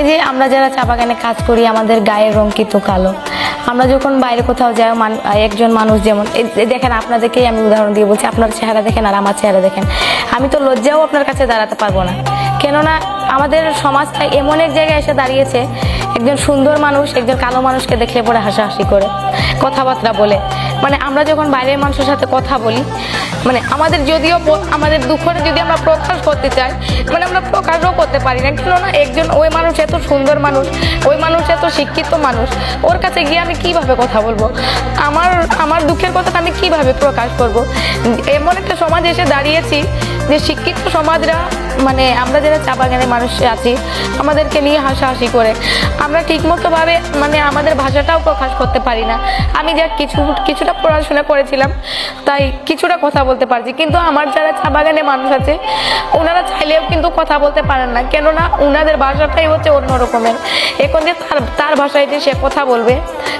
এই যে আমরা যারা চা বাগানে কাজ করি আমাদের গায়ের রং কিন্তু কালো। আমরা যখন বাইরে কোথাও যাই একজন মানুষ যেমন দেখেন, আপনাদেরকেই আমি উদাহরণ দিয়ে বলছি, আপনার চেহারা দেখেন আর আমার চেহারা দেখেন, আমি তো লজ্জাও আপনার কাছে দাঁড়াতে পারবো না। কেননা আমাদের সমাজটা এমন এক জায়গায় এসে দাঁড়িয়েছে, একজন সুন্দর মানুষ একজন কালো মানুষকে দেখলে পরে হাসাহাসি করে, কথাবার্তা বলে। মানে আমরা যখন বাইরের মানুষের সাথে কথা বলি, মানে আমাদের যদিও আমাদের দুঃখটা যদি আমরা প্রকাশ করতে চাই, মানে আমরা প্রকাশও করতে পারি না। কেননা একজন ওই মানুষ এত সুন্দর মানুষ, ওই মানুষ এত শিক্ষিত মানুষ, ওর কাছে গিয়ে আমি কিভাবে কথা বলবো? আমার দুঃখের কথাটা আমি কিভাবে প্রকাশ করব? এমন একটা সমাজ এসে দাঁড়িয়েছি যে শিক্ষিত সমাজরা, মানে আমরা যারা চা বাগানের মানুষ আছি, আমাদেরকে নিয়ে হাসাহাসি করে। আমরা ঠিকমতো ভাবে মানে আমাদের ভাষাটাও প্রকাশ করতে পারি না। আমি যা কিছুটা পড়াশোনা করেছিলাম তাই কিছুটা কথা বলতে পারছি, কিন্তু আমার যারা চা বাগানে মানুষ আছে ওনারা চাইলেও কিন্তু কথা বলতে পারেন না। কেননা ওনাদের ভাষাটাই হচ্ছে অন্য রকমের। এখন যে তার ভাষায় যে সে কথা বলবে,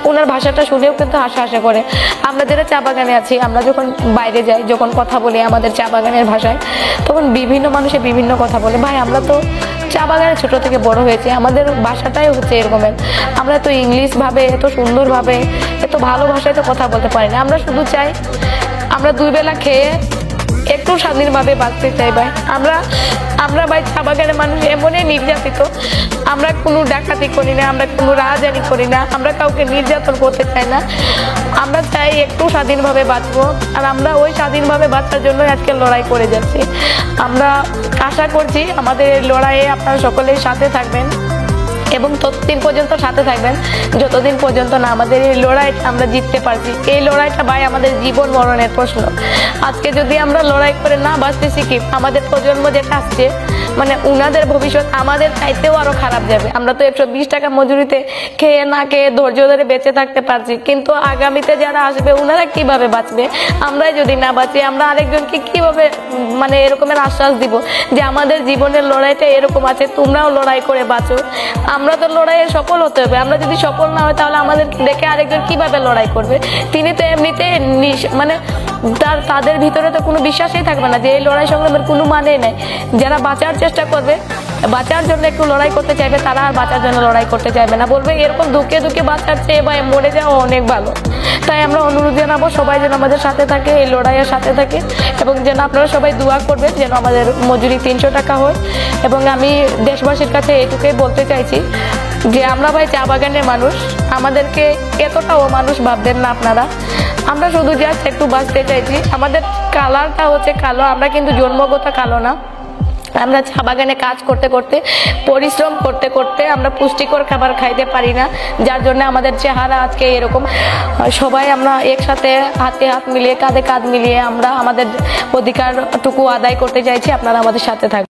ওনার ভাষাটা শুনেও কিন্তু হাসাহাসি করে। আমরা যারা চা বাগানে আছি, আমরা যখন বাইরে যাই, যখন কথা বলি আমাদের চা বাগানের ভাষায়, তখন বিভিন্ন মানুষে বিভিন্ন কথা বলে। ভাই, আমরা তো চা বাগানে ছোট থেকে বড় হয়েছে, আমাদের ভাষাটাই হচ্ছে এরকমের। আমরা তো ইংলিশ ভাবে এত সুন্দরভাবে এত ভালো ভাষায় তো কথা বলতে পারি না। আমরা শুধু চাই আমরা দুই বেলা খেয়ে একটু স্বাধীনভাবে বাঁচতে চাই। ভাই, আমরা ভাই চা বাগানের মানুষ এমনই নির্যাতিত, আমরা কোনো ডাকাতি করি না, আমরা কোনো রাজধানী করি না, আমরা কাউকে নির্যাতন করতে চাই না। আমরা চাই একটু স্বাধীনভাবে বাঁচবো, আর আমরা ওই স্বাধীনভাবে বাঁচার জন্য আজকে লড়াই করে যাচ্ছি। আমরা আশা করছি আমাদের এই লড়াইয়ে আপনারা সকলের সাথে থাকবেন এবং ততদিন পর্যন্ত সাথে থাকবেন যতদিন পর্যন্ত না আমাদের এই লড়াই আমরা জিততে পারছি। এই লড়াইটা ভাই আমাদের জীবন মরণের প্রশ্ন। আজকে যদি আমরা লড়াই করে না বাঁচতে শিখি, আমাদের প্রজন্ম যেটা আসছে, মানে উনাদের ভবিষ্যৎ আমাদের চাইতেও আরো খারাপ যাবে। আমরা তো 120 টাকা মজুরিতে খেয়ে না খেয়ে ধৈর্য ধরে বেঁচে থাকতে পারছি, কিন্তু আগামীতে যারা আসবে ওনারা কিভাবে বাঁচবে? আমরাই যদি না বাঁচি, আমরা আরেকজনকে কিভাবে মানে এরকমের আশ্বাস দিব যে আমাদের জীবনের লড়াইটা এরকম আছে, তোমরাও লড়াই করে বাঁচো? আমরা তো লড়াইয়ে সফল হতে হবে। আমরা যদি সফল না হয় তাহলে আমাদের দেখে আরেকজন কিভাবে লড়াই করবে? তিনি তো এমনিতে মানে তাদের ভিতরে তো কোনো বিশ্বাসই থাকবে না যে এই লড়াই সংগ্রামের কোনো মানে নেই। যারা বাঁচার চেষ্টা করবে, বাঁচার জন্য একটু লড়াই করতে চাইবে, তারা আর বাঁচার জন্য লড়াই করতে চাইবে না, বলবে এরকম দুঃখে দুঃখে বাঁচার চেয়ে বা মরে যাওয়া অনেক ভালো। তাই আমরা অনুরোধ জানাবো সবাই যেন আমাদের সাথে থাকে, এই লড়াইয়ের সাথে থাকে, এবং যেন আপনারা সবাই দোয়া করবেন যেন আমাদের মজুরি 300 টাকা হয়। এবং আমি দেশবাসীর কাছে এটুকুই বলতে চাইছি যে আমরা ভাই চা বাগানের মানুষ, আমাদেরকে এতটাও মানুষ ভাববেন না আপনারা। আমরা শুধু জাস্ট একটু বাঁচতে চাইছি। আমাদের কালারটা হচ্ছে কালো, আমরা কিন্তু জন্মগত কালো না। আমরা চা বাগানে কাজ করতে করতে, পরিশ্রম করতে করতে আমরা পুষ্টিকর খাবার খাইতে পারি না, যার জন্য আমাদের চেহারা আজকে এরকম। সবাই আমরা একসাথে হাতে হাত মিলিয়ে, কাঁধে কাঁধ মিলিয়ে আমরা আমাদের অধিকারটুকু আদায় করতে চাইছি। আপনারা আমাদের সাথে থাকবেন।